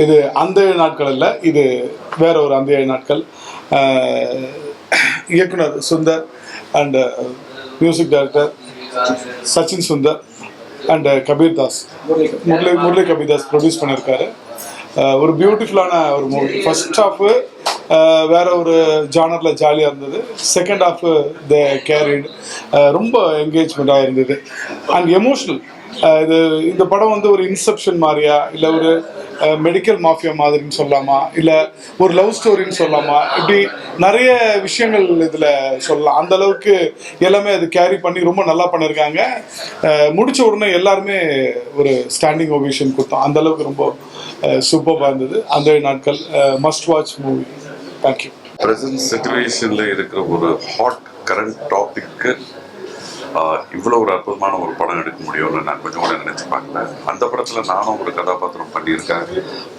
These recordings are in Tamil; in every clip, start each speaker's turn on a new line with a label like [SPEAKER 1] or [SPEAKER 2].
[SPEAKER 1] இது அந்த நாட்கள் அல்ல, இது வேற ஒரு அந்த நாட்கள். இயக்குனர் Sundar and music director Sachin Sundar and Kabir Das, Murali Kabir Das produce பண்ணியிருக்காரு. ஒரு பியூட்டிஃபுல்லான ஒரு மூவி. ஃபர்ஸ்ட் ஹாஃபு வேற ஒரு ஜானரில் ஜாலியாக இருந்தது. செகண்ட் ஹாஃபு த கேரிட் ரொம்ப என்கேஜ்மெண்ட்டாக இருந்தது அண்ட் எமோஷ்னல். இந்த படம் வந்து ஒரு இன்செப்ஷன் மாதிரியா, இல்லை ஒரு மெடிக்கல் மாஃபியா மாதிரின்னு சொல்லலாமா, இல்லை ஒரு லவ் ஸ்டோரின்னு சொல்லலாமா, இப்படி நிறைய விஷயங்கள் இதில் சொல்லலாம். அந்த அளவுக்கு எல்லாமே அது கேரி பண்ணி ரொம்ப நல்லா பண்ணியிருக்காங்க. முடிச்ச உடனே எல்லாருமே ஒரு ஸ்டாண்டிங் ஓவேஷன் கொடுத்தோம். அந்த அளவுக்கு ரொம்ப சூப்பராக இருந்தது அந்த நாட்கள். Must watch movie. Thank you.
[SPEAKER 2] Present சிச்சுவேஷனில் இருக்கிற ஒரு ஹாட் கரண்ட் டாபிக்கு இவ்வளோ ஒரு அற்புதமான ஒரு படம் எடுக்க முடியும்னு நான் கொஞ்சம் கூட நினச்சி பார்க்கல. அந்த படத்தில் நானும் ஒரு கதாபாத்திரம் பண்ணியிருக்கேன்,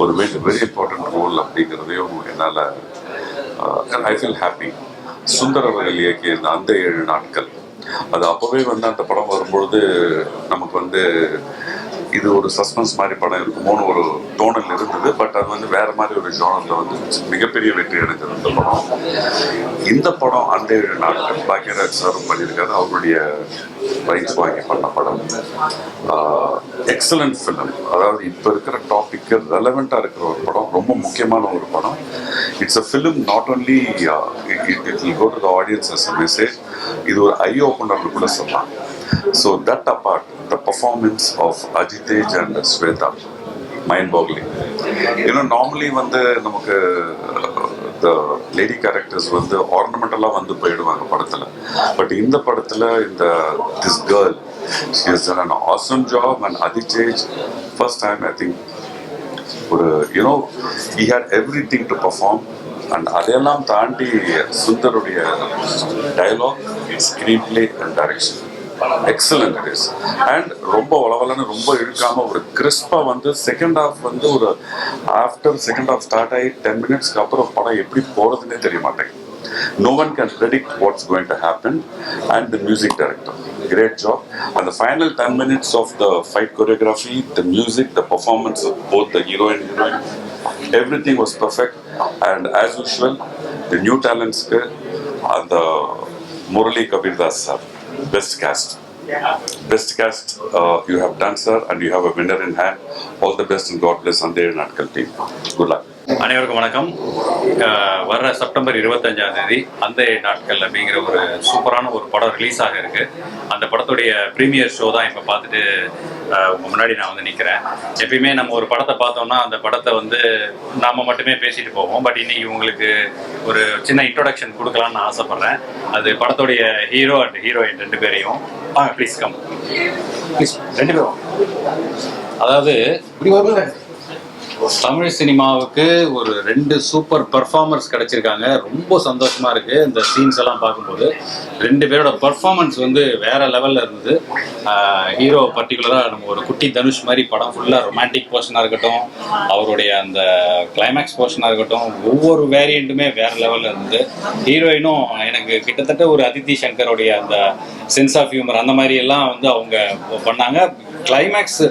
[SPEAKER 2] ஒரு வெரி இம்பார்ட்டன்ட் ரோல் அப்படிங்கிறதையும் என்னால் ஐ ஃபீல் ஹாப்பி. சுந்தர் அவர்கள் இயக்கிய அந்த 7 நாட்கள், அது அப்போவே வந்து அந்த படம் வரும்பொழுது நமக்கு வந்து இது ஒரு சஸ்பென்ஸ் மாதிரி படம் இருக்குமோன்னு ஒரு தோணல் இருந்தது. பட் அது வந்து வேற மாதிரி ஒரு ஜானரில் வந்து மிகப்பெரிய வெற்றி அடைஞ்சது இந்த படம். இந்த படம் அந்த 7 நாட்கள் பாக்யராஜ் சாரும் பண்ணியிருக்காரு, அவருடைய ரைட்ஸ் வாங்கி பண்ண படம். Excellent film. அதாவது இப்போ இருக்கிற டாபிக்கு ரெலவெண்ட்டாக இருக்கிற ஒரு படம், ரொம்ப முக்கியமான ஒரு படம். It's a film not only it will go to the audience as a message. இது ஒரு ஐ ஓப்பனர்னு கூட சொல்லலாம். So that apart, the performance of Ajitej and Sweta, mind-boggling. You know, normally வந்து நமக்கு the lady characters வந்து ornamentally வந்து போயிடுவாங்க படத்துல. But இந்த படத்துல this girl, she has done an awesome job. And Ajitej, first time I think, you know, he had everything to perform. And அதெல்லாம் தாண்டி சுந்தருடைய dialogue, screenplay and direction excellent it is. And ரொம்ப வளவலன்னு ரொம்ப இழுக்காம ஒரு கிறிஸ்பா வந்து செகண்ட் ஹாஃப் வந்து ஒரு ஆஃப்டர் செகண்ட் ஹாஃப் ஸ்டார்ட் ஆகி 10 மினிட்ஸ்க்கு அப்புறம் படம் எப்படி போறதுன்னே தெரிய மாட்டேங்குது. No one can predict what's going to happen. And the music director, great job. And the final 10 minutes of the fight choreography, the music, the performance of both the hero and heroine, everything was perfect. And as usual, the new talents and the Murali Kabir Das sir, best cast. You have done, sir, and you have a winner in hand. All the best and God bless Andhey Natkal team. Good luck.
[SPEAKER 3] அனைவருக்கும் வணக்கம். வர்ற செப்டம்பர் 25 அந்த நாட்கள் அப்படிங்கிற ஒரு சூப்பரான ஒரு படம் ரிலீஸ் ஆக இருக்கு. அந்த படத்துடைய ப்ரீமியர் ஷோ தான் இப்போ பார்த்துட்டு உங்கள் முன்னாடி நான் வந்து நிற்கிறேன். எப்பயுமே நம்ம ஒரு படத்தை பார்த்தோம்னா அந்த படத்தை வந்து நாம் மட்டுமே பேசிட்டு போவோம். பட் இன்னைக்கு உங்களுக்கு ஒரு சின்ன இன்ட்ரோடக்ஷன் கொடுக்கலான்னு நான் ஆசைப்பட்றேன். அது படத்துடைய ஹீரோ அண்ட் ஹீரோயின் 2 பேரையும் ப்ளீஸ் கம் ப்ளீஸ் 2 பேரும். அதாவது தமிழ் சினிமாவுக்கு ஒரு 2 சூப்பர் பர்ஃபார்மர்ஸ் கிடைச்சிருக்காங்க. ரொம்ப சந்தோஷமா இருக்கு இந்த சீன்ஸ் எல்லாம் பார்க்கும்போது. 2 பேரோட பர்ஃபார்மன்ஸ் வந்து வேற லெவல்ல இருந்தது. ஹீரோ பர்டிகுலராக நம்ம ஒரு குட்டி தனுஷ் மாதிரி படம் ஃபுல்லாக ரொமான்டிக் போர்ஷனாக இருக்கட்டும், அவருடைய அந்த கிளைமேக்ஸ் போர்ஷனாக இருக்கட்டும், ஒவ்வொரு வேரியண்ட்டுமே வேற லெவலில் இருந்தது. ஹீரோயினும் எனக்கு கிட்டத்தட்ட ஒரு அதித்தி சங்கருடைய அந்த சென்ஸ் ஆஃப் ஹியூமர் அந்த மாதிரி எல்லாம் வந்து அவங்க பண்ணாங்க. கிளைமேக்ஸ்,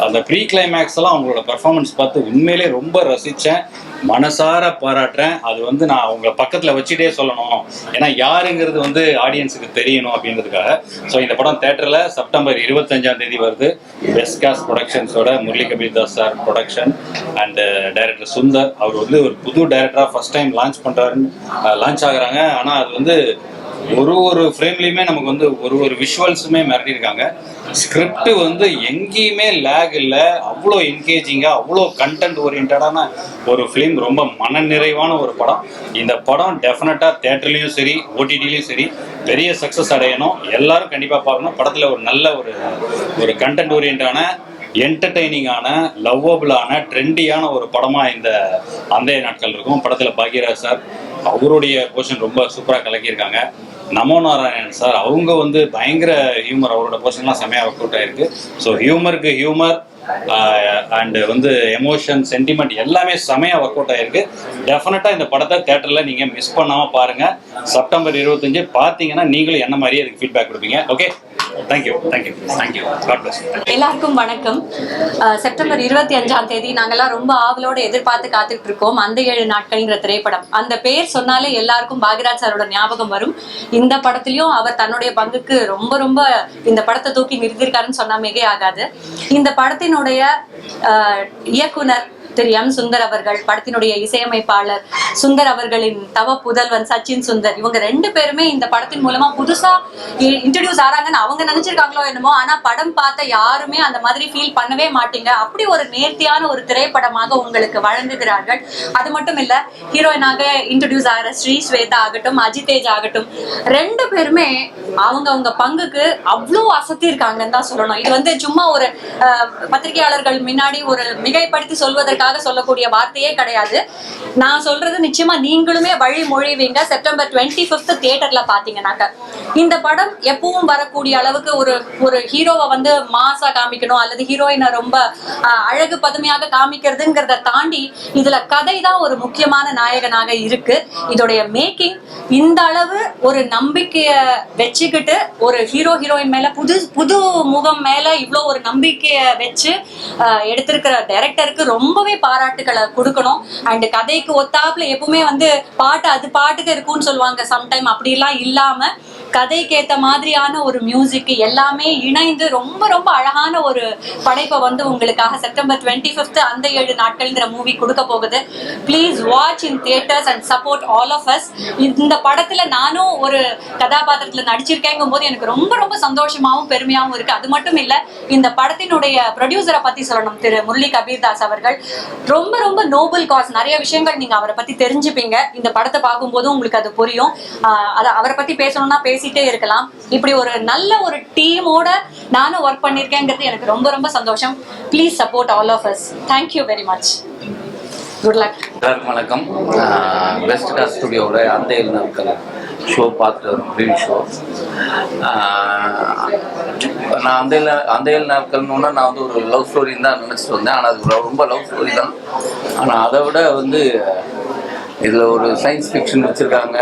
[SPEAKER 3] அந்த ப்ரீ கிளைமேக்ஸ் எல்லாம் அவங்களோட பர்ஃபார்மன்ஸ் பார்த்து உண்மையிலே ரொம்ப ரசித்தேன், மனசார பாராட்டுறேன். அது வந்து நான் அவங்கள பக்கத்தில் வச்சுட்டே சொல்லணும், ஏன்னா யாருங்கிறது வந்து ஆடியன்ஸுக்கு தெரியணும் அப்படின்றதுக்காக. ஸோ இந்த படம் தேட்டரில் செப்டம்பர் 25 வருது. பெஸ்ட் காஸ்ட் ப்ரொடக்ஷன்ஸோட Murali Kabir Das sir production and director Sundar. அவர் வந்து ஒரு புது டைரக்டராக ஃபர்ஸ்ட் டைம் லான்ச் ஆகுறாங்க. ஆனால் அது வந்து ஒரு ஃப்ரேம்லையுமே நமக்கு வந்து ஒரு விஷுவல்ஸுமே மிரட்டியிருக்காங்க. ஸ்கிரிப்ட் வந்து எங்கேயுமே லேக் இல்லை, அவ்வளோ என்கேஜிங்காக, அவ்வளோ கண்டென்ட் ஓரியன்டான ஒரு ஃபிலிம். ரொம்ப மனநிறைவான ஒரு படம். இந்த படம் டெஃபினட்டாக தேட்டர்லேயும் சரி ஓடிடிலையும் சரி பெரிய சக்ஸஸ் அடையணும். எல்லாரும் கண்டிப்பாக பார்க்கணும். படத்தில் ஒரு நல்ல ஒரு கண்டென்ட் ஓரியன்டான, என்டர்டெய்னிங்கான, லவ்வபிளான, ட்ரெண்டியான ஒரு படமாக இந்த அந்த நாட்கள் இருக்கும். படத்தில் பாக்யராஜ் சார் அவருடைய போர்ஷன் ரொம்ப சூப்பராக கலக்கியிருக்காங்க. நமோ நாராயணன் சார் அவங்க வந்து பயங்கர ஹியூமர், அவரோட போர்ஷன்லாம் செம்மையாக ஒர்க் அவுட் ஆயிருக்கு. ஸோ ஹியூமருக்கு ஹியூமர், அண்டு வந்து எமோஷன் சென்டிமெண்ட் எல்லாமே செமையாக ஒர்க் அவுட் ஆகிருக்கு. டெஃபினட்டாக இந்த படத்தை தேட்டரில் நீங்கள் மிஸ் பண்ணாமல் பாருங்கள். செப்டம்பர் 25 பார்த்தீங்கன்னா நீங்களும் என்ன மாதிரியே அதுக்கு ஃபீட்பேக் கொடுப்பீங்க. Okay, thank you. God bless.
[SPEAKER 4] எல்லாருக்கும் வணக்கம். செப்டம்பர் 25ஆம் தேதி நாங்கெல்லாம் ரொம்ப ஆவலோடு எதிர்பார்த்து காத்துட்டு இருக்கோம். அந்த 7 நாட்கள்ங்கிற திரைப்படம். அந்த பேர் சொன்னாலே எல்லாருக்கும் பாக்யராஜ் சாரோட ஞாபகம் வரும். இந்த படத்துலயும் அவர் தன்னுடைய பங்குக்கு ரொம்ப ரொம்ப இந்த படத்தை தூக்கி நிறுத்திருக்காருன்னு சொன்னா மிகை ஆகாது. இந்த படத்தினுடைய இயக்குனர் திரு எம். சுந்தர் அவர்கள், படத்தினுடைய இசையமைப்பாளர் சுந்தர் அவர்களின் தவ புதல்வன் சச்சின் சுந்தர், இவங்க 2 பேருமே இந்த படத்தின் மூலமா புதுசா இன்ட்ரடியூஸ் ஆறாங்கன்னு அவங்க நினைச்சிருக்காங்களோ என்னமோ, ஆனா படம் பார்த்த யாருமே அந்த மாதிரி ஃபீல் பண்ணவே மாட்டீங்க. அப்படி ஒரு நேர்த்தியான ஒரு திரைப்படமாக உங்களுக்கு வழங்குகிறார்கள். அது மட்டும் இல்ல, ஹீரோயினாக இன்ட்ரடியூஸ் ஆகிற ஸ்ரீ ஸ்வேதா ஆகட்டும், அஜிதேஜ் ஆகட்டும், 2 பேருமே அவங்க பங்குக்கு அவ்வளோ அசத்தி இருக்காங்கன்னு தான் சொல்லணும். இது வந்து சும்மா ஒரு பத்திரிகையாளர்கள் முன்னாடி ஒரு மிகைப்படுத்தி சொல்வதற்காக சொல்லக்கூடிய வார்த்தையே கிடையாது. நான் சொல்றது நிச்சயமா நீங்களுமே வழி மொழிவீங்க. செப்டம்பர் 25 தியேட்டர்ல பாத்தீங்கன்னாக்க இந்த படம் எப்பவும் வரக்கூடிய அளவுக்கு ஒரு ஹீரோவை வந்து மாசா காமிக்கணும் அல்லது ஹீரோயினை ரொம்ப அழகு பதுமையாக காமிக்கிறதுங்கிறத தாண்டி இதுல கதை தான் ஒரு முக்கியமான நாயகனாக இருக்கு. இதோடைய மேக்கிங் இந்த அளவு ஒரு நம்பிக்கைய வச்சுக்கிட்டு ஒரு ஹீரோயின் மேல புது முகம் மேல இவ்வளோ ஒரு நம்பிக்கைய வச்சு எடுத்திருக்கிற டைரக்டருக்கு ரொம்பவே பாராட்டுகளை கொடுக்கணும். அண்ட் கதைக்கு ஒத்தாப்புல எப்பவுமே வந்து அது பாட்டுக்கு இருக்கும்னு சொல்லுவாங்க. சம்டைம் அப்படிலாம் இல்லாம கதைக்கு ஏத்த மாதிரியான ஒரு மியூசிக் எல்லாமே இணைந்து ரொம்ப ரொம்ப அழகான ஒரு படைப்பை வந்து உங்களுக்காக செப்டம்பர் 25 அந்த 7 நாட்கள்ங்கிற மூவி கொடுக்க போகுது. Please watch in theatres and support all of us. இந்த படத்துல நானும் ஒரு கதாபாத்திரத்துல நடிச்சிருக்கேங்கும் போது எனக்கு ரொம்ப ரொம்ப சந்தோஷமாவும் பெருமையாவும் இருக்கு. அது மட்டும் இல்ல, இந்த படத்தினுடைய ப்ரொடியூசரை பத்தி சொல்லணும், திரு முரளி கபீர்தாஸ் அவர்கள். ரொம்ப ரொம்ப நோபல் காஸ். நிறைய விஷயங்கள் நீங்க அவரை பத்தி தெரிஞ்சுப்பீங்க. இந்த படத்தை பார்க்கும்போது உங்களுக்கு அது புரியும். அவரை பத்தி பேசணும்னா பேசிட்டே இருக்கலாம். இப்படி ஒரு நல்ல ஒரு டீமோட நானும் ஒர்க் பண்ணிருக்கேங்கிறது எனக்கு ரொம்ப ரொம்ப சந்தோஷம். Please support all of us. Thank you very much. Good luck.
[SPEAKER 5] எல்லாருக்கும் வணக்கம். பெஸ்ட் கார் ஸ்டுடியோவோட அந்த 7 நாட்கள் ஷோ பார்த்துட்டு வரும், ப்ரீவியூ ஷோ. நான் அந்த 7 நாட்கள்னு நான் வந்து ஒரு லவ் ஸ்டோரின்னு தான் நினச்சிட்டு வந்தேன். ஆனால் அது ரொம்ப லவ் ஸ்டோரி தான். ஆனால் அதை விட வந்து இதில் ஒரு சயின்ஸ் ஃபிக்ஷன் வச்சுருக்காங்க.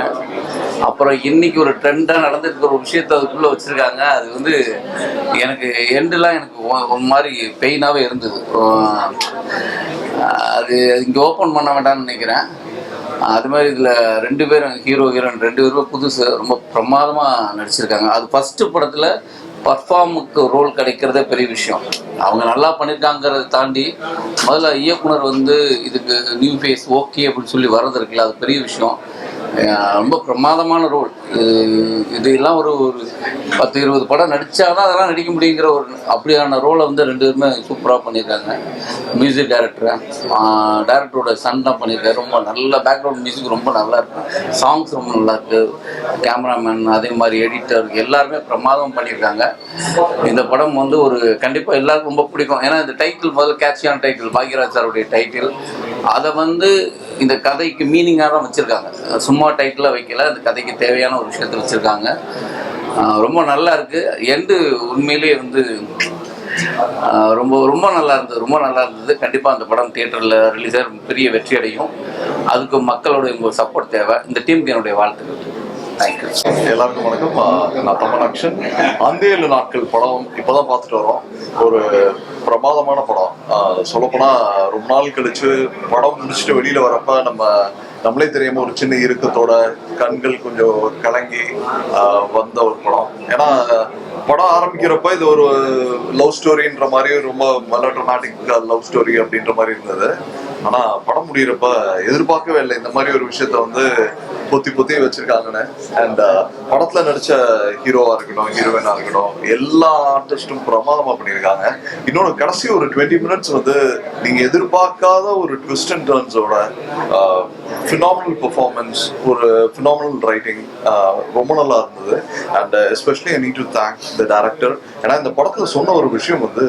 [SPEAKER 5] அப்புறம் இன்னைக்கு ஒரு ட்ரெண்டாக நடந்துருக்கிற ஒரு விஷயத்த அதுக்குள்ளே வச்சுருக்காங்க. அது வந்து எனக்கு எண்டெலாம் எனக்கு ஒரு மாதிரி பெயினாகவே இருந்தது. அது இங்கே ஓப்பன் பண்ண வேண்டாம்னு நினைக்கிறேன். அது மாதிரி இதில் 2 பேரும் ஹீரோயின் 2 பேருமே புதுசு ரொம்ப பிரமாதமாக நடிச்சிருக்காங்க. அது ஃபஸ்ட்டு படத்தில் பர்ஃபார்முக்கு ரோல் கிடைக்கிறதே பெரிய விஷயம். அவங்க நல்லா பண்ணியிருக்காங்கிறத தாண்டி முதல்ல இயக்குனர் வந்து இதுக்கு நியூ ஃபேஸ் ஓகே அப்படின்னு சொல்லி வர்றது இருக்குல்ல, அது பெரிய விஷயம். ரொம்ப பிரமாதமான ரோல். இது எல்லாம் ஒரு 10-20 படம் நடித்தாதான் அதெல்லாம் நடிக்க முடியுங்கிற ஒரு அப்படியான ரோலை வந்து 2 பேருமே சூப்பராக பண்ணியிருக்காங்க. மியூசிக் டைரக்டரோட சன் தான் பண்ணியிருக்காரு. ரொம்ப நல்ல பேக்ரவுண்ட் மியூசிக் ரொம்ப நல்லா இருக்கு. சாங்ஸ் ரொம்ப நல்லா இருக்கு. கேமராமேன் அதே மாதிரி எடிட்டர் எல்லாருமே பிரமாதம் பண்ணியிருக்காங்க. இந்த படம் வந்து ஒரு கண்டிப்பாக எல்லாருக்கும் ரொம்ப பிடிக்கும். ஏன்னா இந்த டைட்டில் முதல்ல கேட்சியான டைட்டில், பாக்யராஜ் சாருடைய டைட்டில். அதை வந்து இந்த கதைக்கு மீனிங்காக தான் வச்சுருக்காங்க. சும்மா டைட்டிலாக வைக்கல, அந்த கதைக்கு தேவையான ஒரு விஷயத்தை வச்சுருக்காங்க. ரொம்ப நல்லா இருக்குது. எண்டு உண்மையிலேயே வந்து ரொம்ப ரொம்ப நல்லா இருந்தது. கண்டிப்பாக அந்த படம் தியேட்டரில் ரிலீஸ் ஆகி பெரிய வெற்றி அடையும். அதுக்கு மக்களோட உங்கள் சப்போர்ட் தேவை. இந்த டீமுக்கு என்னுடைய வாழ்த்துக்கள். தேங்க்யூ.
[SPEAKER 6] எல்லாருக்கும் வணக்கம். நான் தமிழாக்ஷன். அந்த 7 நாட்கள் படம் இப்போதான் பார்த்துட்டு வரோம். ஒரு பிரமாதமான படம். சொல்லப்போனால் ரொம்ப நாள் கழிச்சு படம் முடிச்சுட்டு வெளியில் வரப்ப நம்மளே தெரியாம ஒரு சின்ன இறுக்கத்தோட கண்கள் கொஞ்சம் கலங்கி வந்த ஒரு படம். ஏன்னா படம் ஆரம்பிக்கிறப்ப இது ஒரு லவ் ஸ்டோரின்ற மாதிரி ரொம்ப மெலோ ட்ராமாட்டிக் லவ் ஸ்டோரி அப்படின்ற மாதிரி இருந்தது. ஆனா படம் முடிகிறப்ப எதிர்பார்க்கவே இல்லை இந்த மாதிரி ஒரு விஷயத்த வந்து பொத்தி வச்சிருக்காங்கன்னு. அண்ட் படத்துல நடிச்ச ஹீரோவா இருக்கட்டும், ஹீரோயினா இருக்கட்டும், எல்லா ஆர்டிஸ்டும் பிரமாதமா பண்ணியிருக்காங்க. இன்னொன்று கடைசி ஒரு 20 minutes வந்து நீங்க எதிர்பார்க்காத ஒரு ட்விஸ்ட் அண்ட் டர்ன்ஸோட ஃபினாமினல் பெர்ஃபார்மன்ஸ், ஒரு ஃபினாமினல் ரைட்டிங் ரொம்ப நல்லா இருந்தது. And especially I need to thank the director. ஏன்னா இந்த படத்துல சொன்ன ஒரு விஷயம் வந்து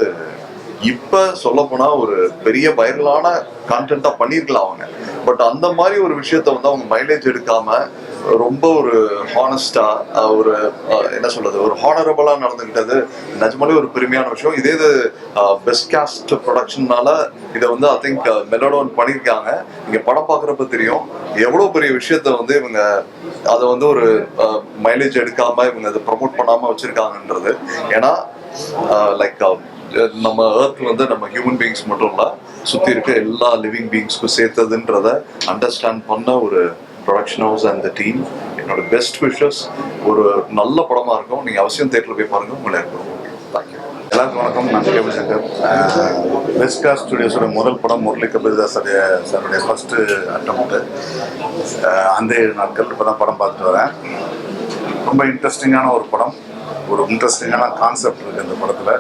[SPEAKER 6] இப்ப சொல்ல போனா ஒரு பெரிய வைரலான கான்டென்ட்டா பண்ணிருக்கலாம் அவங்க. பட் அந்த மாதிரி ஒரு விஷயத்த வந்து அவங்க மைலேஜ் எடுக்காம ரொம்ப ஒரு ஹானஸ்டா ஒரு என்ன சொல்றது ஒரு ஹானரபிளா நடந்துக்கிட்டது நிஜமாலே ஒரு பெருமையான விஷயம். இதே இது பெஸ்ட் காஸ்ட் ப்ரொடக்ஷன்னால இதை வந்து ஐ திங்க் மெலோடோன் பண்ணியிருக்காங்க. இங்க படம் பார்க்குறப்ப தெரியும் எவ்வளோ பெரிய விஷயத்த வந்து இவங்க அதை வந்து ஒரு மைலேஜ் எடுக்காம இவங்க அதை ப்ரமோட் பண்ணாம வச்சிருக்காங்கன்றது. ஏன்னா லைக் நம்ம எர்த் வந்து நம்ம ஹியூமன் பீயிங்ஸ் மட்டும் இல்லை, சுற்றி இருக்க எல்லா லிவிங் பீயிங்ஸ்க்கும் சேர்த்ததுன்றத அண்டர்ஸ்டாண்ட் பண்ண ஒரு production house and the team. என்னோட பெஸ்ட் விஷஸ். ஒரு நல்ல படமாக இருக்கும். நீங்கள் அவசியம் தேட்டரில் போய் பாருங்கள். உங்களை இருக்கும். தேங்க்யூ.
[SPEAKER 7] எல்லாருக்கும் வணக்கம். நான் கேபிள் சங்கர். பெஸ்ட் காஸ்ட் ஸ்டுடியோஸோட முதல் படம் முரளி கபில்தாஸ் சாருடைய ஃபர்ஸ்ட் அட்டம்ப்ட். அந்த 7 நாட்கள் இப்போ தான் படம் பார்த்துட்டு வரேன். ரொம்ப இன்ட்ரெஸ்டிங்கான ஒரு படம். ஒரு இன்ட்ரெஸ்டிங்கான கான்செப்ட் இருக்குது இந்த படத்தில்.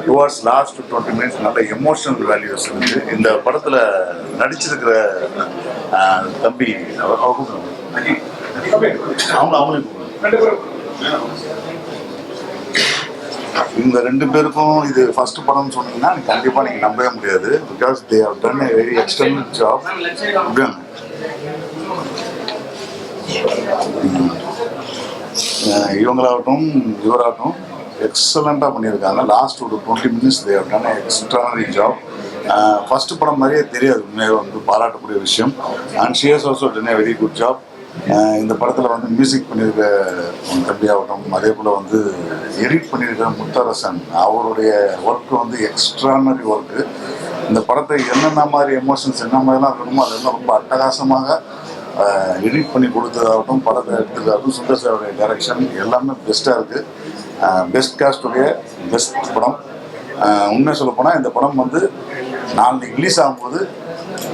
[SPEAKER 7] டுவார்ட்ஸ் லாஸ்ட் 20 மினிட்ஸ் நல்ல எமோஷனல் வேல்யூஸ் இருக்குது. இந்த படத்தில் நடிச்சிருக்கிற தம்பி இந்த 2 பேருக்கும் இது ஃபர்ஸ்ட் படம்னு சொன்னீங்கன்னா கண்டிப்பாக நீங்கள் நம்பவே முடியாது. Because they have done a very external job. இவங்களாகட்டும் இவராகட்டும் எக்ஸலண்ட்டாக பண்ணியிருக்காங்க. லாஸ்ட் ஒரு 20 minutes they have done extraordinary job. First படம் மாதிரியே தெரியாது. உண்மையாக வந்து பாராட்டக்கூடிய விஷயம். And she has also done a very good job. இந்த படத்தில் வந்து மியூசிக் பண்ணியிருக்க தம்பி ஆகட்டும், அதே போல் வந்து எடிட் பண்ணியிருக்க முத்தரசன், அவருடைய ஒர்க்கு வந்து எக்ஸ்ட்ரானரி ஒர்க்கு. இந்த படத்தை என்னென்ன மாதிரி எமோஷன்ஸ் என்ன மாதிரிலாம் இருக்கணுமோ அதெல்லாம் ரொம்ப அட்டகாசமாக எடிட் பண்ணி கொடுத்ததாகட்டும், படத்தை எடுத்ததாகட்டும், சுந்தர் சாருடைய டைரக்ஷன் எல்லாமே பெஸ்ட்டாக இருக்குது. பெஸ்ட் காஸ்டுடைய பெஸ்ட் படம். உண்மை சொல்லப்போனால் இந்த படம் வந்து நாளைக்கு ரிலீஸ் ஆகும்போது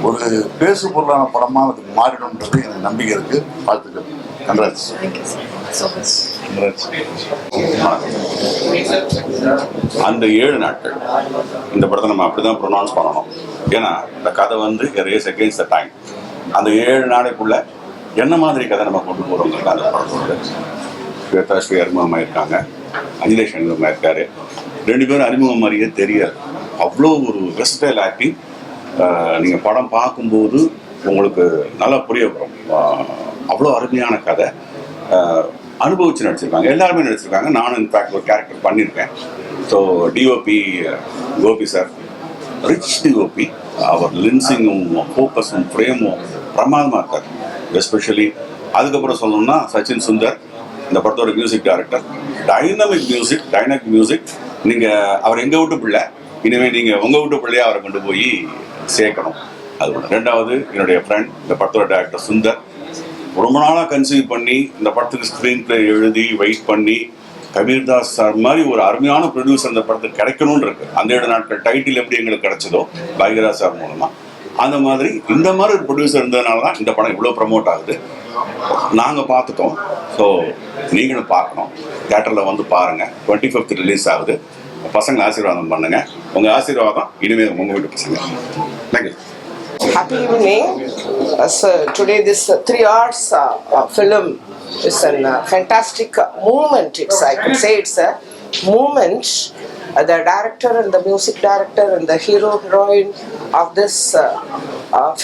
[SPEAKER 7] ஒரு பேசு பொருளான படமாக அதுக்கு மாறிடும்ன்றது எனக்கு நம்பிக்கை இருக்குது. வாழ்த்துக்கள். கங்க்ராட்ஸ்.
[SPEAKER 2] அந்த 7 நாட்கள் இந்த படத்தை நம்ம அப்படி தான் ப்ரொனவுன்ஸ் பண்ணணும். ஏன்னா இந்த கதை வந்து ரேஸ் அகெயின்ஸ்ட் த டைம். அந்த 7 நாளைக்குள்ள என்ன மாதிரி கதை நம்ம கொண்டு போகிறோங்கிறது அந்த படத்தோட. ஸ்வேதா ஸ்ரீ அறிமுகமாக இருக்காங்க, அகிலேஷ் அறிமுகமாக இருக்காரு. 2 பேரும் அறிமுகம் மாதிரியே தெரியாது. அவ்வளோ ஒரு வெஸ்டைல் ஆக்டிங். நீங்கள் படம் பார்க்கும்போது உங்களுக்கு நல்லா புரிய வரும். அவ்வளோ அருமையான கதை. அனுபவிச்சு நடிச்சிருக்காங்க, எல்லாருமே நடிச்சிருக்காங்க. நானும் இன்ஃபேக்ட் ஒரு கேரக்டர் பண்ணியிருக்கேன். So DOP Gopi sir, rich DOP. அவர் லென்சிங்கும் ஃபோக்கஸும் ஃப்ரேமும் பிரமாதமாக இருக்கார். எஸ்பெஷலி அதுக்கப்புறம் சொல்லணும்னா சச்சின் சுந்தர், இந்த படத்தோட மியூசிக் டைரக்டர். Dynamic music. நீங்கள் அவர் எங்கள் வீட்டு பிள்ளை, இனிமேல் நீங்கள் உங்கள் வீட்டு பிள்ளையாக அவரை கொண்டு போய் சேர்க்கணும். அது ஒன்று. 2வது என்னுடைய ஃப்ரெண்ட், இந்த படத்தோட டைரக்டர் சுந்தர். ரொம்ப நாளாக கன்சீவ் பண்ணி இந்த படத்துக்கு ஸ்க்ரீன் பிளே எழுதி வெயிட் பண்ணி கபீர்தாஸ் சார் மாதிரி ஒரு அருமையான ப்ரொடியூசர் இந்த படத்துக்கு கிடைக்கணும்னு இருக்கு. அந்த 7 நாட்கள் டைட்டில் எப்படி எங்களுக்கு கிடைச்சதோ பாக்யராஜ் சார் மூலமாக, அந்த மாதிரி இந்த மாதிரி ஒரு ப்ரொடியூசர் இருந்ததுனால தான் இந்த படம் இவ்வளோ ப்ரமோட் ஆகுது. நாங்கள் பார்த்துட்டோம். ஸோ நீங்களும் பார்க்கணும். தியேட்டரில் வந்து பாருங்கள். 25th ரிலீஸ் ஆகுது. பசங்க ஆசீர்வாதம் பண்ணுங்க. உங்கள் ஆசீர்வாதம் இனிமேல் உங்கள் வீட்டு பசங்க. Thank you.
[SPEAKER 8] Happy evening. So today this 3 hours film is a fantastic movement. I could say it's a movement. The director and the music director and the hero heroine of this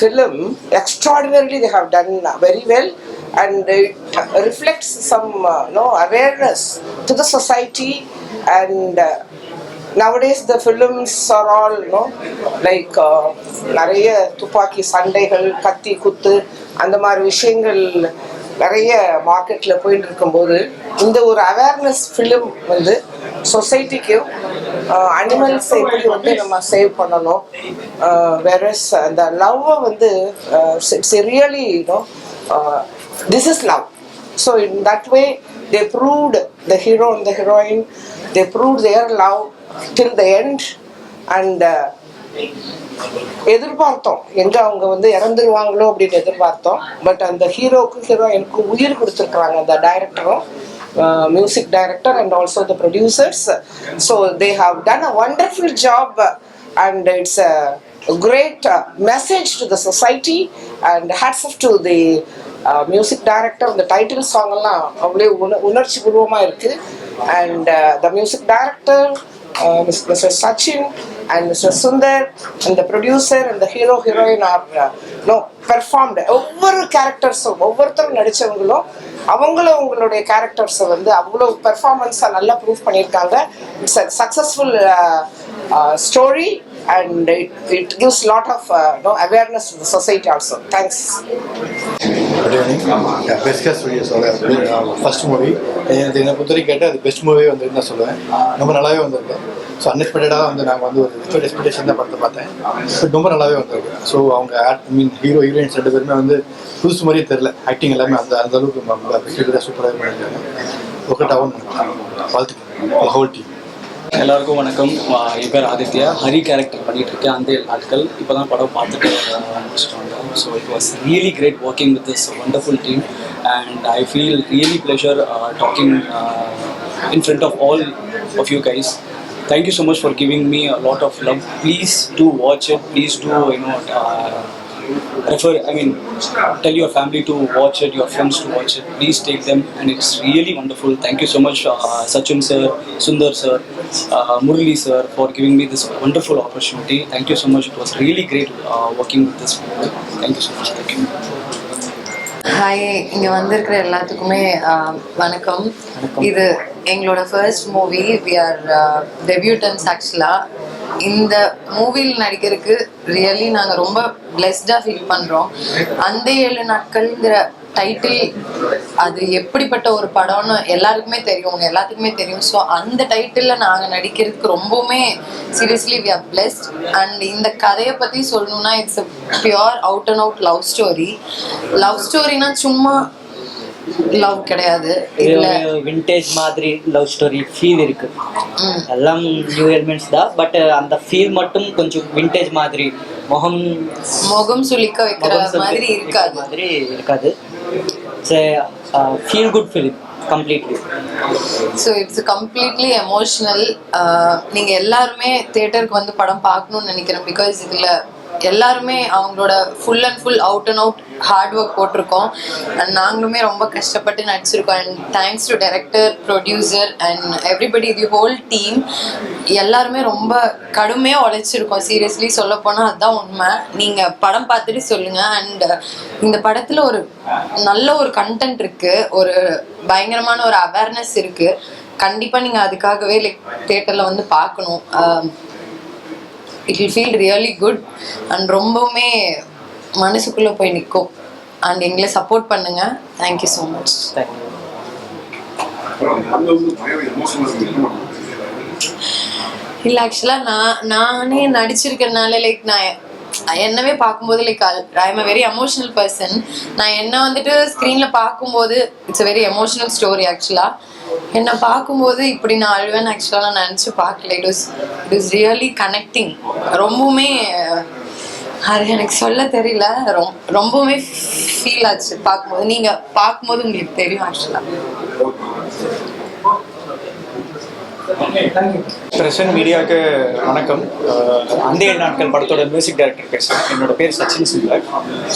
[SPEAKER 8] film extraordinarily they have done very well, and it reflects some awareness to the society. And nowadays the films are all like நிறைய துப்பாக்கி சண்டைகள், கத்தி குத்து, அந்த மாதிரி விஷயங்கள் நிறைய மார்க்கெட்டில் போயிட்டு இருக்கும்போது இந்த ஒரு அவேர்னஸ் ஃபிலிம் வந்து சொசைட்டிக்கும் அனிமல்ஸை எப்படி வந்து நம்ம சேவ் பண்ணணும், வேறஸ் அந்த லவ்வை வந்து it's really this is love. So in that way they proved, the hero and the heroine, they proved their love till the end. And எதிர்பார்த்தோம் எங்க அவங்க வந்து இறந்துருவாங்களோ அப்படின்னு எதிர்பார்த்தோம். பட் அந்த ஹீரோக்கும் ஹீரோயினுக்கும் உயிர் கொடுத்துருக்குறாங்க அந்த டைரக்டரும், music director and also the producers. So they have done a wonderful job and it's a great message to the society. And hats off to the music director. The title song எல்லாம் அவ்வளோ உணர்ச்சி பூர்வமாக இருக்குது. And the music director, Mr. Sachin and Mr. Sundar and the producer and the hero heroine are performed. ஒவ்வொரு கேரக்டர்ஸும் ஒவ்வொருத்தரும் நடித்தவங்களும் அவங்களுடைய கேரக்டர்ஸை வந்து அவ்வளோ பெர்ஃபார்மன்ஸாக நல்லா ப்ரூவ் பண்ணியிருக்காங்க. It's a successful story and it gives lot of awareness to the society also. Thanks.
[SPEAKER 9] Good evening. Best ஸ்டுடியோஸோட ஃபர்ஸ்ட் மூவி என்னை பொறுத்தவரைக்கும் கேட்டால் அது பெஸ்ட் மூவி வந்து நான் சொல்லுவேன். ரொம்ப நல்லாவே வந்திருக்கு. ஸோ அன்எக்ஸ்பெக்டடாக வந்து நாங்கள் வந்து ஒரு வித்தவுட் எக்ஸ்பெக்டேஷன் தான் படத்தை பார்த்தேன். பட் ரொம்ப நல்லாவே வந்திருக்கு. ஸோ அவங்க ஹீரோ ஹீரோயின்ஸ் 2 பேருமே வந்து புதுசு மாதிரியே தெரில. ஆக்டிங் எல்லாமே அந்த அளவுக்கு சூப்பராக பண்ணியிருக்காங்க. ஒர்க்கவுட் வாழ்த்துக்கள் ஹோல் டீம்.
[SPEAKER 10] எல்லாருக்கும் வணக்கம். என் பேர் ஆதித்யா. ஹரி கேரக்டர் பண்ணிட்டு இருக்கேன். அந்த நாட்கள் இப்போ தான் படம் பார்த்துட்டு முடிச்சிட்டாங்க. So it was really great working with this wonderful team and I feel really pleasure talking in front of all of you guys. Thank you so much for giving me a lot of love. Please do watch it. Please do tell your family to watch it, your friends to watch it. Please take them, and it's really wonderful. Thank you so much, Sachin sir, Sundar sir, Murali sir, for giving me this wonderful opportunity. Thank you so much. It was really great working with this movie. Thank you so much. Thank you.
[SPEAKER 11] Hi, இங்கே வந்திருக்கிற எல்லாத்துக்குமே வணக்கம். இது எங்களோட first movie. We are debutants. ஆக்சுவலாக இந்த மூவியில் நடிக்கிறதுக்கு ரியலி நாங்கள் ரொம்ப பிளெஸ்டாக ஃபீல் பண்ணுறோம். அந்த 7 நாட்கள்ங்கிற டைட்டில் அது எப்படிப்பட்ட ஒரு படம்னு எல்லாருக்குமே தெரியும், உங்க எல்லாத்துக்குமே தெரியும். ஸோ அந்த டைட்டிலில் நாங்கள் நடிக்கிறதுக்கு ரொம்பவுமே seriously we are blessed. And இந்த கதையை பற்றி சொல்லணும்னா it's pure out and out love story. Love ஸ்டோரினா சும்மா லவ் கிடையாது. இதுல
[SPEAKER 12] விண்டேஜ் மாதிரி லவ் ஸ்டோரி ஃபீல் இருக்கு. எல்லாம் நியூ எலிமெண்ட்ஸ் தான், பட் அந்த ஃபீல் மட்டும் கொஞ்சம் விண்டேஜ் மாதிரி முகம் சுளிக்க வைக்கிற மாதிரி இருக்காது. It's feel good film completely.
[SPEAKER 11] So it's completely emotional. நீங்கள் எல்லாருமே தியேட்டருக்கு வந்து படம் பார்க்கணும்னு நினைக்கிறேன். பிகாஸ் இதில் எல்லாருமே அவங்களோட full and full out and out hard work போட்டிருக்கோம். அண்ட் நாங்களுமே ரொம்ப கஷ்டப்பட்டு நடிச்சிருக்கோம். And thanks to director, producer and everybody, the whole team. எல்லாருமே ரொம்ப கடுமையாக உழைச்சிருக்கோம். சீரியஸ்லி சொல்ல போனால் அதுதான் உண்மை. நீங்கள் படம் பார்த்துட்டு சொல்லுங்கள். அண்ட் இந்த படத்தில் ஒரு நல்ல ஒரு கண்டென்ட் இருக்குது, ஒரு பயங்கரமான ஒரு அவேர்னஸ் இருக்குது. கண்டிப்பாக நீங்கள் அதுக்காகவே தியேட்டரில் வந்து பார்க்கணும். It will feel really good and ரொம்பவுமே மனசுக்குள்ளே போய் நிற்கும். அண்ட் எங்களை சப்போர்ட் பண்ணுங்க. Thank you so much. இல்லை, ஆக்சுவலாக நானே நடிச்சிருக்கிறதுனால நான் என்னவே பார்க்கும்போது I am a very emotional person. நான் என்ன வந்துட்டு ஸ்க்ரீனில் பார்க்கும்போது it's a very emotional story. ஆக்சுவலாக என்னை பார்க்கும்போது இப்படி நான் அழுவேன்னு ஆக்சுவலாக நான் நினச்சி பார்க்கல. It was really connecting. ரொம்பவுமே அது எனக்கு சொல்ல தெரியல. ரொம்பவுமே ஃபீல் ஆச்சு பார்க்கும்போது. நீங்கள் பார்க்கும்போது உங்களுக்கு தெரியும். ஆக்சுவலாக
[SPEAKER 13] பிரசன்ட் மீடியாவுக்கு வணக்கம். அந்த 7 நாட்கள் படத்தோட மியூசிக் டைரக்டர் பேசுகிறேன். என்னோட பேர் சச்சின் சுந்தர்.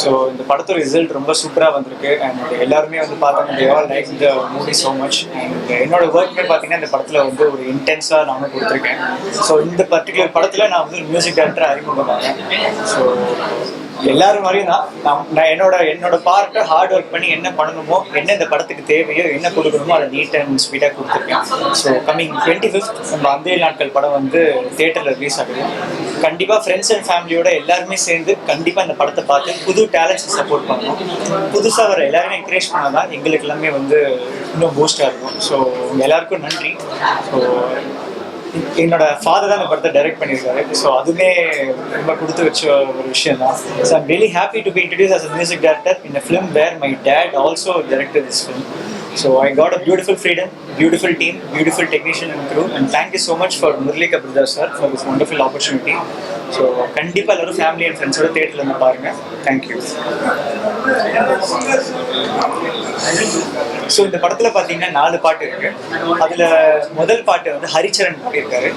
[SPEAKER 13] ஸோ இந்த படத்தோட ரிசல்ட் ரொம்ப சூப்பராக வந்திருக்கு. அண்ட் எல்லாருமே வந்து பார்த்தாங்க, they all like the movie so much. And என்னோட ஒர்க்குமே பார்த்தீங்கன்னா இந்த படத்தில் வந்து ஒரு இன்டென்ஸாக நானும் கொடுத்துருக்கேன். ஸோ இந்த பர்டிகுலர் படத்தில் நான் வந்து ஒரு மியூசிக் டைரக்டர் அறிமுகமானேன். ஸோ எல்லாரும் மாதிரியும் நான் என்னோட பார்ட்டை ஹார்ட் ஒர்க் பண்ணி என்ன பண்ணணுமோ, என்ன இந்த படத்துக்கு தேவையோ, என்ன கொடுக்கணுமோ அதை நீட் அண்ட் ஸ்வீட்டாக கொடுத்துருக்கேன். ஸோ கம்மிங் 25th நம்ம அந்த 7 நாட்கள் படம் வந்து தியேட்டரில் ரிலீஸ் ஆகுது. கண்டிப்பாக ஃப்ரெண்ட்ஸ் அண்ட் ஃபேமிலியோட எல்லாருமே சேர்ந்து கண்டிப்பாக இந்த படத்தை பார்த்து புது டேலண்ட்ஸை சப்போர்ட் பண்ணணும். புதுசாக வர எல்லாருமே என்கரேஜ் பண்ணால் தான் எங்களுக்கு எல்லாமே வந்து இன்னும் பூஸ்டாக இருக்கும். ஸோ எல்லாருக்கும் நன்றி. ஸோ என்னோட ஃபாதர் தான் இந்த படத்தை டைரக்ட் பண்ணியிருக்காரு. ஸோ அதுவுமே ரொம்ப கொடுத்து வச்ச ஒரு விஷயம் தான். So I'm really happy to be introduce as a music director in a film where my dad also directed this film. So I got a beautiful freedom, beautiful team, beautiful technician and crew, and thank you so much for Murali Kabir sir for this wonderful opportunity. So கண்டிப்பாக எல்லாரும் ஃபேமிலி அண்ட் ஃப்ரெண்ட்ஸோட தேட்டரில் இருந்து பாருங்க. தேங்க்யூ. ஸோ இந்த படத்தில் பார்த்தீங்கன்னா 4 பாட்டு இருக்கு. அதில் முதல் பாட்டு வந்து ஹரிச்சரன் பாடியிருக்காரு.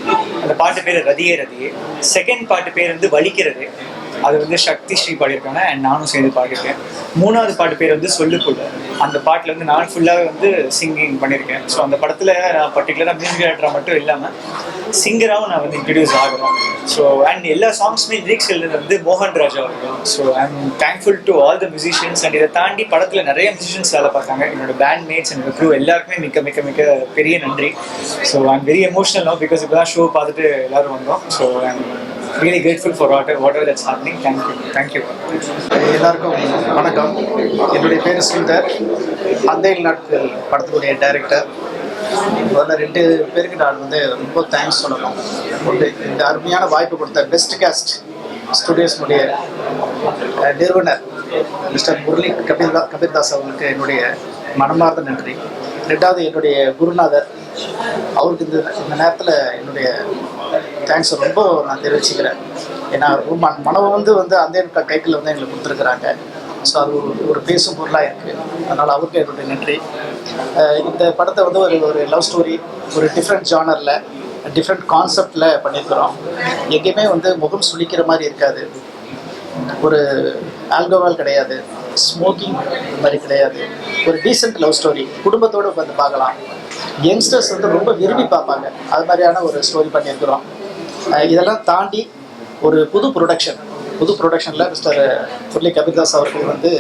[SPEAKER 13] அந்த பாட்டு பேர் ரதியே ரதியே. செகண்ட் பாட்டு பேர் வந்து வலிக்கிறது. அது வந்து சக்தி ஸ்ரீ பாடியிருக்காங்க அண்ட் நானும் சேர்ந்து பாடியிருக்கேன். 3வது பாட்டு பேர் வந்து சொல்லுக்குள்ள. அந்த பாட்டில் வந்து நான் ஃபுல்லாகவே வந்து சிங்கிங் பண்ணியிருக்கேன். ஸோ அந்த படத்தில் நான் பர்டிகுலராக மியூசிக் டைரக்டராக மட்டும் இல்லாமல் சிங்கராகவும் நான் வந்து இன்ட்ரடியூஸ் ஆகிறேன். ஸோ அண்ட் எல்லா சாங்ஸுமே லிரிக்ஸ் எழுதுறது வந்து மோகன் ராஜா அவர்கள். So I am thankful to all the musicians. And இதை தாண்டி படத்தில் நிறைய மியூசிஷியன்ஸ் வேலை பார்த்தாங்க. என்னோட பேண்ட் மேட்ஸ் என்னோட க்ரூ எல்லாருக்குமே மிக்க மிக்க மிக்க பெரிய நன்றி. So I am very emotional no because இப்போ தான் ஷோ பார்த்துட்டு எல்லாரும் வந்தோம். So I am really grateful for whatever that's happening. Thank you.
[SPEAKER 9] எல்லாருக்கும் வணக்கம். என்னுடைய பேர் ஸ்ரீதர், அந்தேல் நாட்கள் படத்தினுடைய டைரக்டர். முதல்ல 2 பேருக்கு நான் வந்து ரொம்ப தேங்க்ஸ் சொல்லணும். ஒன்று, இந்த அருமையான வாய்ப்பு கொடுத்த பெஸ்ட் காஸ்ட் ஸ்டுடியோஸ்னுடைய நிறுவனர் மிஸ்டர் முரளி கபீர்தாஸ் அவர்களுக்கு என்னுடைய மனமார்ந்த நன்றி. 2வது, என்னுடைய குருநாதர் அவருக்கு இந்த நேரத்தில் என்னுடைய தேங்க்ஸ் ரொம்ப நான் தெரிவிச்சுக்கிறேன். ஏன்னா மனவை வந்து அந்த டைட்டில் வந்து எங்களுக்கு கொடுத்துருக்குறாங்க. ஸோ அது ஒரு பேசும் பொருளாக இருக்குது. அதனால் அவருக்கு என்னுடைய நன்றி. இந்த படத்தை வந்து ஒரு லவ் ஸ்டோரி, ஒரு டிஃப்ரெண்ட் ஜானரில், டிஃப்ரெண்ட் கான்செப்டில் பண்ணியிருக்கிறோம். எங்கேயுமே வந்து முகம் சுளிக்கிற மாதிரி இருக்காது, ஒரு ஆல்கோஹால் கிடையாது, ஸ்மோக்கிங் மாதிரி கிடையாது, ஒரு டீசென்ட் லவ் ஸ்டோரி, குடும்பத்தோடு வந்து பார்க்கலாம். யங்ஸ்டர்ஸ் வந்து ரொம்ப விரும்பி பார்ப்பாங்க. அது மாதிரியான ஒரு ஸ்டோரி பண்ணியிருக்கிறோம். இதெல்லாம் தாண்டி ஒரு புது ப்ரொடக்ஷனில் மிஸ்டர் முரளி கபீர்தாஸ் அவர்கள் வந்து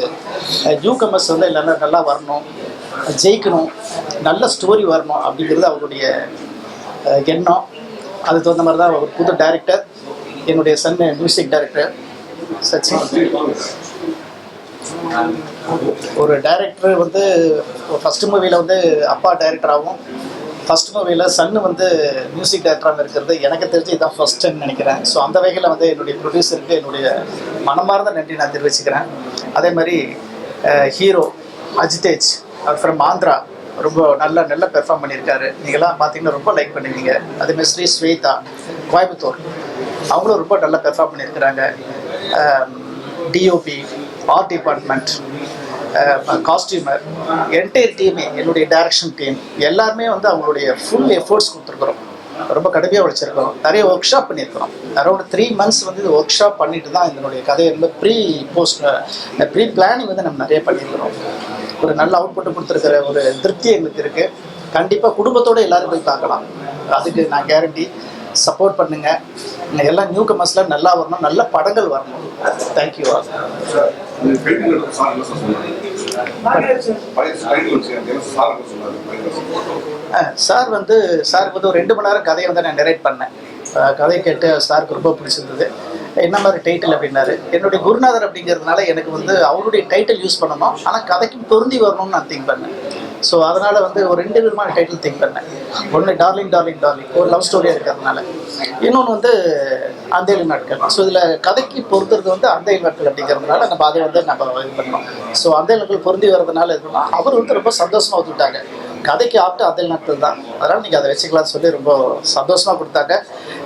[SPEAKER 9] நியூ கமர்ஸ் வந்து எல்லாரும் நல்லா வரணும், ஜெயிக்கணும், நல்ல ஸ்டோரி வரணும் அப்படிங்கிறது அவருடைய எண்ணம். அதுக்கு தகுந்த மாதிரி தான் ஒரு புது டைரக்டர், என்னுடைய சன் மியூசிக் டைரக்டர் சச்சின். ஒரு டைரக்டர் வந்து ஃபஸ்ட்டு மூவியில் வந்து அப்பா டைரக்டராகவும், ஃபஸ்ட் மூவியில் சன்னு வந்து மியூசிக் டைரக்டராக இருக்கிறது எனக்கு தெரிஞ்சு இதுதான் ஃபஸ்ட்டுன்னு நினைக்கிறேன். ஸோ அந்த வகையில் வந்து என்னுடைய ப்ரொடியூசருக்கு என்னுடைய மனமார்ந்த நன்றி நான் தெரிவிச்சுக்கிறேன். அதே மாதிரி ஹீரோ அஜிதேஜ் ஃப்ரம் ஆந்திரா ரொம்ப நல்ல பெர்ஃபார்ம் பண்ணியிருக்காரு. நீங்கள்லாம் பார்த்தீங்கன்னா ரொம்ப லைக் பண்ணுவீங்க. அதேமாதிரி ஸ்ரீ ஸ்வேதா கோயம்புத்தூர், அவங்களும் ரொம்ப நல்லா பெர்ஃபார்ம் பண்ணியிருக்கிறாங்க. DOP, art department, costumer, entire டீமே, என்னுடைய டைரக்ஷன் டீம் எல்லாருமே வந்து அவங்களுடைய ஃபுல் எஃபோர்ட்ஸ் கொடுத்துருக்குறோம். ரொம்ப கடுமையாக உழைச்சிருக்கிறோம். நிறைய ஒர்க் ஷாப் பண்ணியிருக்கிறோம். அரௌண்ட் 3 months வந்து இது ஒர்க் ஷாப் பண்ணிட்டு தான் இதனுடைய கதையை வந்து ப்ரீ பிளானிங் வந்து நம்ம நிறைய பண்ணியிருக்கிறோம். ஒரு நல்ல அவுட்புட்டை கொடுத்துருக்கிற ஒரு திருப்தி எங்களுக்கு இருக்குது. கண்டிப்பாக குடும்பத்தோடு எல்லோரும் போய் பார்க்கலாம். அதுக்கு நான் கேரண்டி. சப்போர்ட் பண்ணுங்கள். எல்லாம் நியூ கமர்ஸில் நல்லா வரணும், நல்ல படங்கள் வரணும். தேங்க்யூ. சாருக்கு ஒரு 2 மணி நேரம் கதையை வந்து நான் நரேட் பண்ணேன். கதை கேட்டு சாருக்கு ரொம்ப பிடிச்சிருந்தது. என்ன மாதிரி டைட்டில் அப்படின்னாரு. என்னுடைய குருநாதர் அப்படிங்கிறதுனால எனக்கு வந்து அவருடைய டைட்டில் யூஸ் பண்ணணும், ஆனால் கதைக்கு பொருந்தி வரணும்னு நான் திங்க் பண்ணேன். ஸோ அதனால் வந்து ஒரு 2 விதமான டைட்டில் திங்க் பண்ணேன். ஒன்று டார்லிங் ஒரு லவ் ஸ்டோரியாக இருக்கிறதுனால, இன்னொன்று வந்து அந்தேழு நாட்கள். ஸோ இதில் கதைக்கு பொறுத்துறது வந்து அந்தேழு நாட்கள் அப்படிங்கிறதுனால நம்ம அதை வந்து நம்ம இது பண்ணோம். ஸோ அந்தேழு நாட்கள் பொருந்தி வர்றதுனால இருக்குன்னா அவர் வந்து ரொம்ப சந்தோஷமாக ஒத்துக்கிட்டாங்க. கதைக்கு ஆப்ட்டு அந்தேழு நாட்கள் தான், அதனால் நீங்கள் அதை வச்சுக்கலாம்னு சொல்லி ரொம்ப சந்தோஷமாக கொடுத்தாங்க.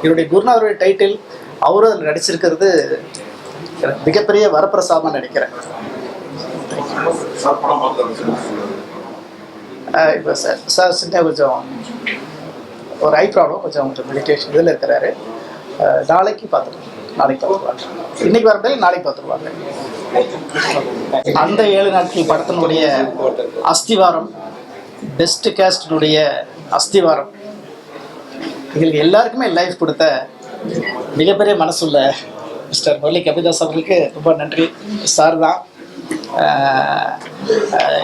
[SPEAKER 9] என்னுடைய குருநாதருடைய டைட்டில் அவரும் அதில் நடிச்சிருக்கிறது மிகப்பெரிய வரப்பிரசாதமாக நினைக்கிறேன். இப்போ சார் சின்ன கொஞ்சம் ஒரு ஐ ப்ராப்ளம், கொஞ்சம் மெடிடேஷன் இதில் இருக்கிறாரு. நாளைக்கு பார்த்துருவாங்க. இன்னைக்கு வர முடியாது, நாளைக்கு பார்த்துருவாங்க. அந்த 7 நாட்கள் படத்தினுடைய அஸ்திவாரம், பெஸ்ட் கேஸ்டினுடைய அஸ்திவாரம், எங்களுக்கு எல்லாருக்குமே லைஃப் கொடுத்த மிகப்பெரிய மனசுள்ள மிஸ்டர் முரளி கபீர்தாஸ் அவர்களுக்கு ரொம்ப நன்றி. சார் தான்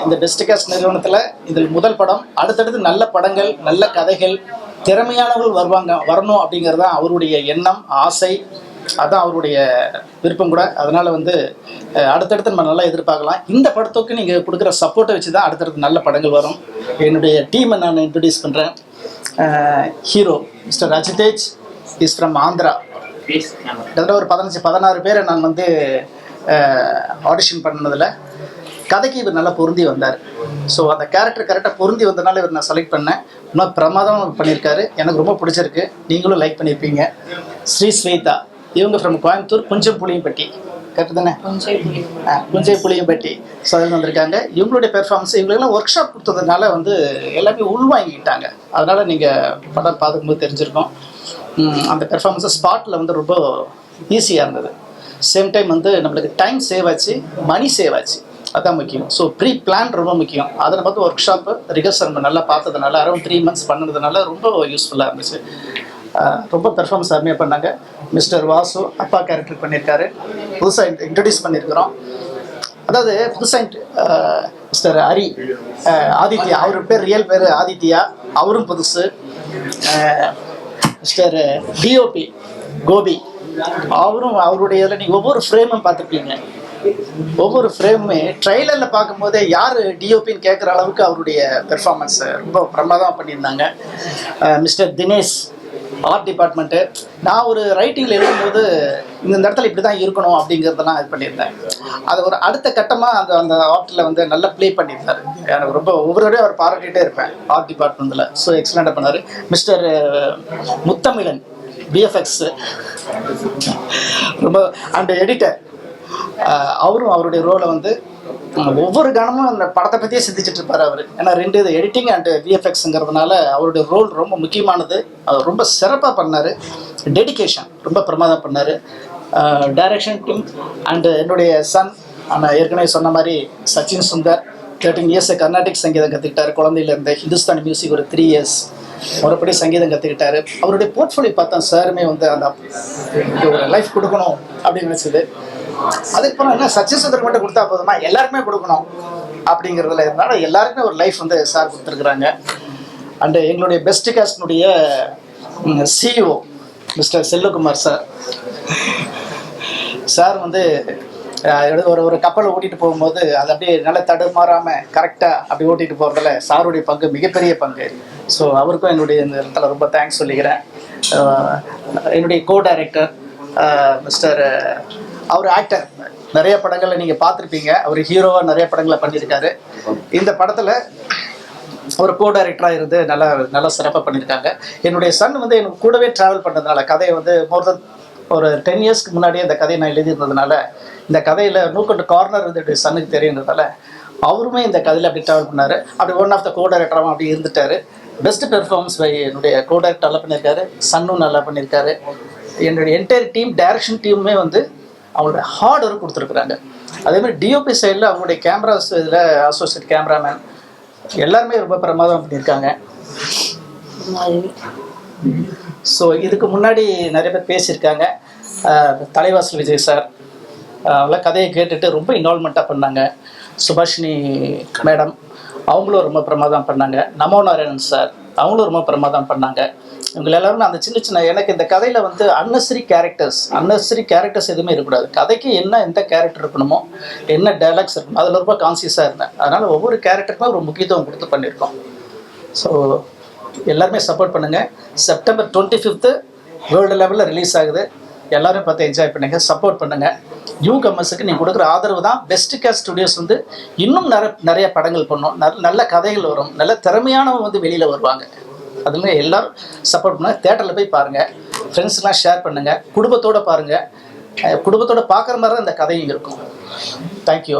[SPEAKER 9] இந்த பெஸ்ட் கேஸ்ட் நிறுவனத்தில் இதில் முதல் படம். அடுத்தடுத்து நல்ல படங்கள், நல்ல கதைகள், திறமையானவர்கள் வரணும் அப்படிங்கிறது தான் அவருடைய எண்ணம், ஆசை. அதுதான் அவருடைய விருப்பம் கூட. அதனால் வந்து அடுத்தடுத்து நம்ம நல்லா எதிர்பார்க்கலாம். இந்த படத்துக்கு நீங்கள் கொடுக்குற சப்போர்ட்டை வச்சு தான் அடுத்தடுத்து நல்ல படங்கள் வரும். என்னுடைய டீமை நான் இன்ட்ரடியூஸ் பண்ணுறேன். Hero mister Ajitej is from Andhra. கிட்டத்தட்ட ஒரு 15-16 பேரை நான் வந்து ஆடிஷன் பண்ணதில் கதைக்கு இவர் நல்லா பொருந்தி வந்தார். ஸோ அந்த கேரக்டர் கரெக்டாக பொருந்தி வந்ததுனால இவர் நான் செலக்ட் பண்ணேன். இன்னும் பிரமாதம் பண்ணியிருக்காரு, எனக்கு ரொம்ப பிடிச்சிருக்கு. நீங்களும் லைக் பண்ணியிருப்பீங்க. ஸ்ரீ ஸ்வேதா, இவங்க from Coimbatore, Kunjam Puliyampatti, correct தானே? குஞ்சை புளியம்பட்டி. ஸோ அதில் வந்திருக்காங்க. இவங்களுடைய பெர்ஃபார்மன்ஸ், இவங்களுக்கெல்லாம் ஒர்க் ஷாப் கொடுத்ததுனால வந்து எல்லாமே உள்வாங்கிக்கிட்டாங்க. அதனால் நீங்கள் படம் பார்க்கும்போது தெரிஞ்சிருக்கோம். அந்த பெர்ஃபார்மன்ஸை ஸ்பாட்டில் வந்து ரொம்ப ஈஸியாக இருந்தது.
[SPEAKER 14] சேம் டைம் வந்து நம்மளுக்கு டைம் சேவ் ஆச்சு, மணி சேவ் ஆச்சு. அதான் முக்கியம். ஸோ ப்ரீ பிளான் ரொம்ப முக்கியம். அதை நம்ம வந்து ஒர்க் ஷாப்பு ரிகர்சல் நம்ம நல்லா பார்த்ததுனால அரௌண்ட் 3 months பண்ணதுனால ரொம்ப யூஸ்ஃபுல்லாக இருந்துச்சு. ரொம்ப பெர்ஃபார்மன்ஸ் அருமையாக பண்ணாங்க. மிஸ்டர் வாசு அப்பா கேரக்டர் பண்ணியிருக்காரு. புதுசாக இன்ட்ரடியூஸ் பண்ணியிருக்கிறோம். அதாவது புதுசாக மிஸ்டர் ஹரி ஆதித்யா, அவர் பேர் ரியல் பேர் ஆதித்யா, அவரும் புதுசு. மிஸ்டர் டிஓபி கோபி, அவரும் அவருடைய இதில் நீங்கள் ஒவ்வொரு ஃப்ரேமும் பார்த்துருப்பீங்க. ஒவ்வொரு ஃப்ரேமுமே ட்ரெய்லரில் பார்க்கும்போதே யார் டிஓபின்னு கேட்குற அளவுக்கு அவருடைய பெர்ஃபார்மன்ஸ் ரொம்ப பிரமாதமாக பண்ணியிருந்தாங்க. மிஸ்டர் தினேஷ் ஆர்ட் டிபார்ட்மெண்ட்டு, நான் ஒரு ரைட்டிங்கில் எழுதும்போது இந்த இடத்துல இப்படி தான் இருக்கணும் அப்படிங்கிறதெல்லாம் இது பண்ணியிருந்தேன். அது ஒரு அடுத்த கட்டமாக அந்த ஆர்ட்டில் வந்து நல்லா ப்ளே பண்ணியிருந்தார். எனக்கு ரொம்ப ஒவ்வொருவரையும் அவர் பாராட்டிகிட்டே இருப்பேன் ஆர்ட் டிபார்ட்மெண்ட்டில். ஸோ எக்ஸலண்ட்டாக பண்ணார். மிஸ்டர் முத்தமிழன் பிஎஃப்எக்ஸ் ரொம்ப அண்ட் எடிட்டர், அவரும் அவருடைய ரோலை வந்து ஒவ்வொரு கணமும் அந்த படத்தை பற்றியே சிந்திச்சுட்டு இருப்பார் அவர். ஏன்னா 2 இது எடிட்டிங் அண்டு விஎஃப்எக்ஸுங்கிறதுனால அவருடைய ரோல் ரொம்ப முக்கியமானது. அவர் ரொம்ப சிறப்பாக பண்ணார். டெடிகேஷன் ரொம்ப பிரமாதம் பண்ணார். டைரக்ஷன் டீம் அண்டு என்னுடைய சன், நான் ஏற்கனவே சொன்ன மாதிரி சச்சின் சுந்தர் 13 years கர்நாடிக் சங்கீதம் கற்றுக்கிட்டார். குழந்தையிலேருந்து ஹிந்துஸ்தானி மியூசிக் ஒரு 3 years மறுபடி சங்கீதம் கற்றுக்கிட்டாரு. அவருடைய போர்ட்ஃபோலியோ பார்த்தா சாருமே வந்து அந்த ஒரு லைஃப் கொடுக்கணும் அப்படின்னு நினச்சது. அதுக்கப்புறம் என்ன சச்சின் சுந்தர் மட்டும் கொடுத்தா போதுமா, எல்லாருக்குமே கொடுக்கணும் அப்படிங்கிறதுல இருந்தாலும் எல்லாருக்குமே ஒரு லைஃப் வந்து சார் கொடுத்துருக்குறாங்க. அண்டு எங்களுடைய பெஸ்ட் காஸ்டினுடைய சிஇஓ மிஸ்டர் செல்வகுமார் சார் வந்து ஒரு கப்பலை ஓட்டிகிட்டு போகும்போது அது அப்படியே நல்லா தடுமாறாமல் கரெக்டாக அப்படி ஓட்டிகிட்டு போகிறதுல சாருடைய பங்கு மிகப்பெரிய பங்கு. ஸோ அவருக்கும் என்னுடைய இந்த இடத்துல ரொம்ப தேங்க்ஸ் சொல்லிக்கிறேன். என்னுடைய கோ டைரக்டர் மிஸ்டர், அவர் ஆக்டர், நிறைய படங்களில் நீங்கள் பார்த்துருப்பீங்க. அவர் ஹீரோவாக நிறைய படங்களை பண்ணியிருக்காரு. இந்த படத்தில் ஒரு கோ டைரக்டராக இருந்து நல்லா சிறப்பாக பண்ணியிருக்காங்க. என்னுடைய சன் வந்து எனக்கு கூடவே ட்ராவல் பண்ணுறதுனால கதையை வந்து மோர் தென் ஒரு 10 yearsக்கு முன்னாடியே இந்த கதையை நான் எழுதியிருந்ததுனால இந்த கதையில் நூக்கொண்டு கார்னர் வந்து என்னுடைய சன்னுக்கு தெரியுன்றதால அவருமே இந்த கதையில் அப்படி ட்ராவல் பண்ணார். அப்படி ஒன் ஆஃப் த கோ டைரக்டராகவும் அப்படி இருந்துட்டார். பெஸ்ட் பெர்ஃபார்மன்ஸ் பை என்னுடைய கோ டைரக்டர் நல்லா பண்ணியிருக்காரு. சன்னும் நல்லா பண்ணியிருக்காரு. என்னுடைய என்டையர் டீம், டைரக்ஷன் டீமுமே வந்து அவங்களோட ஹார்ட் ஒர்க் கொடுத்துருக்குறாங்க. அதேமாதிரி டிஓபி சைடில் அவங்களுடைய கேமராஸ் இதில் அசோசியேட் கேமராமேன் எல்லாருமே ரொம்ப பிரமாதம் பண்ணியிருக்காங்க. ஸோ இதுக்கு முன்னாடி நிறைய பேர் பேசியிருக்காங்க. தலைவாசல் விஜய் சார் அவங்கள கதையை கேட்டுட்டு ரொம்ப இன்வால்மெண்ட்டாக பண்ணாங்க. சுபாஷினி மேடம் அவங்களும் ரொம்ப பிரமாதம் பண்ணாங்க. நமோ நாராயணன் சார் அவங்களும் ரொம்ப பிரமாதம் பண்ணாங்க. இவங்க எல்லாருமே அந்த சின்ன எனக்கு இந்த கதையில் வந்து அன்னெசரி கேரக்டர்ஸ் எதுவுமே இருக்கக்கூடாது. கதைக்கு எந்த கேரக்டர் இருக்கணுமோ, என்ன டைலாக்ஸ் இருக்கணும், அதில் ரொம்ப கான்சியஸாக இருந்தேன். அதனால் ஒவ்வொரு கேரக்டருக்குமே ஒரு முக்கியத்துவம் கொடுத்து பண்ணியிருக்கோம். ஸோ எல்லாருமே சப்போர்ட் பண்ணுங்கள். September 25th வேர்ல்டு லெவலில் ரிலீஸ் ஆகுது. எல்லோரும் பார்த்து என்ஜாய் பண்ணுங்கள், சப்போர்ட் பண்ணுங்கள். நியூ கம்மர்ஸுக்கு நீங்கள் கொடுக்குற ஆதரவு தான் பெஸ்ட் கேஸ்ட் ஸ்டுடியோஸ் வந்து இன்னும் நிறைய படங்கள் பண்ணும், நல்ல கதைகள் வரும், நல்ல திறமையானவங்க வந்து வெளியில் வருவாங்க. அதுல எல்லாரும் சப்போர்ட் பண்ணுங்கள். தேட்டரில் போய் பாருங்கள், ஃப்ரெண்ட்ஸ்லாம் ஷேர் பண்ணுங்கள், குடும்பத்தோடு பாருங்கள். குடும்பத்தோடு பார்க்குற மாதிரி தான் இந்த கதையும் இருக்கும். தேங்க்யூ.